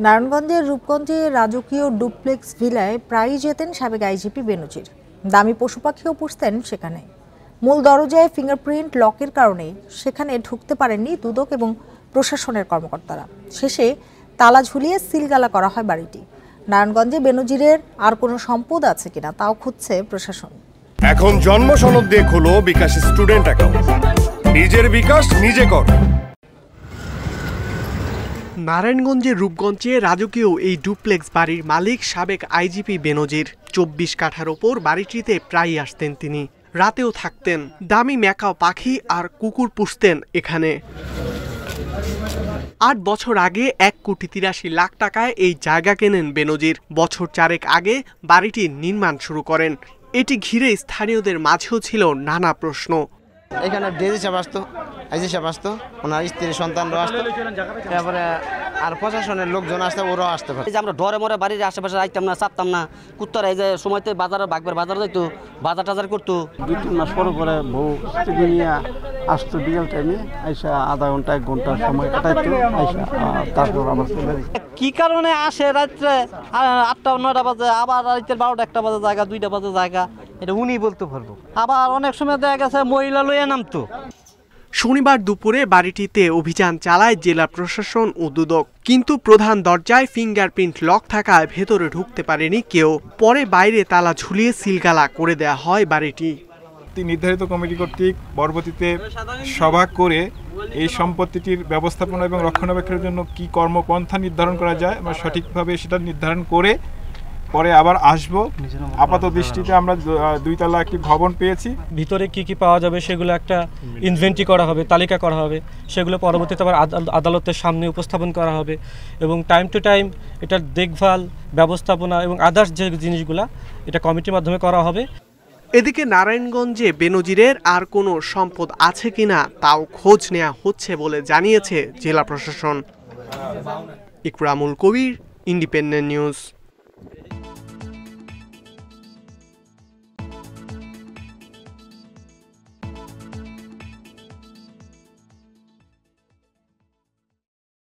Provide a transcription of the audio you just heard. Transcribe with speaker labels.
Speaker 1: নারায়ণগঞ্জের রূপগঞ্জে রাজকীয় ডুপ্লেক্স ভিলায় প্রায়ই যেতেন সাবেক আইজিপি বেনজির। দামি পশুপাখিও পুষতেন সেখানে। মূল দরজায় ফিঙ্গারপ্রিন্ট লকের কারণে সেখানে ঢুকতে পারেননি দুদক এবং প্রশাসনের কর্মকর্তারা। শেষে তালা ঝুলিয়ে সিলগালা করা হয় বাড়িটি। নারায়ণগঞ্জে বেনজিরের আর কোনো সম্পদ আছে কিনা তাও খুঁজছে প্রশাসন।
Speaker 2: এখন জন্ম সনদ দিয়ে খোলো বিকাশ স্টুডেন্ট অ্যাকাউন্ট। নিজের বিকাশ নিজে কর।
Speaker 3: নারায়ণগঞ্জের রূপগঞ্জে রাজকীয় এই ডুপ্লেক্স বাড়ির মালিক সাবেক আইজিপি বেনজির। 24 কাঠার ওপর বাড়িটিতে প্রায়ই আসতেন তিনি, রাতেও থাকতেন। দামি ম্যাকাও পাখি আর কুকুর পুষতেন এখানে। 8 বছর আগে 1,83,00,000 টাকায় এই জায়গা কেনেন বেনজির। বছর 4 আগে বাড়িটির নির্মাণ শুরু করেন। এটি ঘিরে স্থানীয়দের মাঝেও ছিল নানা প্রশ্ন।
Speaker 4: এখানে ডিজি সাহেব আসতো, আইজি সাহেব আসতো, ওনার স্ত্রী সন্তানরাও আসতো, তারপরে আর প্রশাসনের লোকজন আসতো, ওরাও আসতে পারে।
Speaker 5: আমরা ডরে মরে বাড়ির আশেপাশে আইতাম না, চাপতাম না। কুত্তারা এই যে সময়তে বাজারে বাজার যাইতো, বাজার টাজার করতো।
Speaker 6: 2-3 মাস পরে বউ স্ত্রী নিয়ে আসতো বিকেল টাইমে, আইসা আধা ঘন্টা 1 ঘন্টা সময় কাটাইতো, আইসা তারপর আবার চলে যেত।
Speaker 5: কি কারণে আসে রাত্রে 8টা-9টা বাজে, আবার রাতের 12টা-1টা বাজে জায়গা, 2টা বাজে জায়গা, এটা উনি বলতে পারবো। আবার অনেক সময় দেখা গেছে মহিলা লইয়া নামতো।
Speaker 3: শনিবার দুপুরে বাড়িটিতে অভিযান চালায় জেলা প্রশাসন ও দুদক, কিন্তু প্রধান দরজায় ফিঙ্গারপ্রিন্ট লক থাকায় ভেতরে ঢুকতে পারেনি কেউ। পরে বাইরে তালা ঝুলিয়ে সিলগালা করে দেয়া হয় বাড়িটি।
Speaker 7: নির্ধারিত কমিটি কর্তৃক পরবর্তীতে সভা করে এই সম্পত্তিটির ব্যবস্থাপনা এবং রক্ষণাবেক্ষণের জন্য কি কর্মপন্থা নির্ধারণ করা যায় আমরা সঠিকভাবে সেটা নির্ধারণ করে পরে আবার আসব। আপাত দৃষ্টিতে আমরা 2 তলা একটি ভবন পেয়েছি।
Speaker 8: ভিতরে কি কি পাওয়া যাবে সেগুলো একটা ইনভেন্টরি করা হবে, তালিকা করা হবে। সেগুলো পরবর্তীতে আবার আদালতের সামনে উপস্থাপন করা হবে এবং টাইম টু টাইম এটার দেখভাল, ব্যবস্থাপনা এবং আদার্স যে জিনিসগুলো এটা কমিটির মাধ্যমে করা হবে।
Speaker 3: এদিকে নারায়ণগঞ্জে বেনজিরের আর কোনো সম্পদ আছে কিনা তাও খোঁজ নেওয়া হচ্ছে বলে জানিয়েছে জেলা প্রশাসন। ইকরামুল কবির, ইন্ডিপেন্ডেন্ট নিউজ।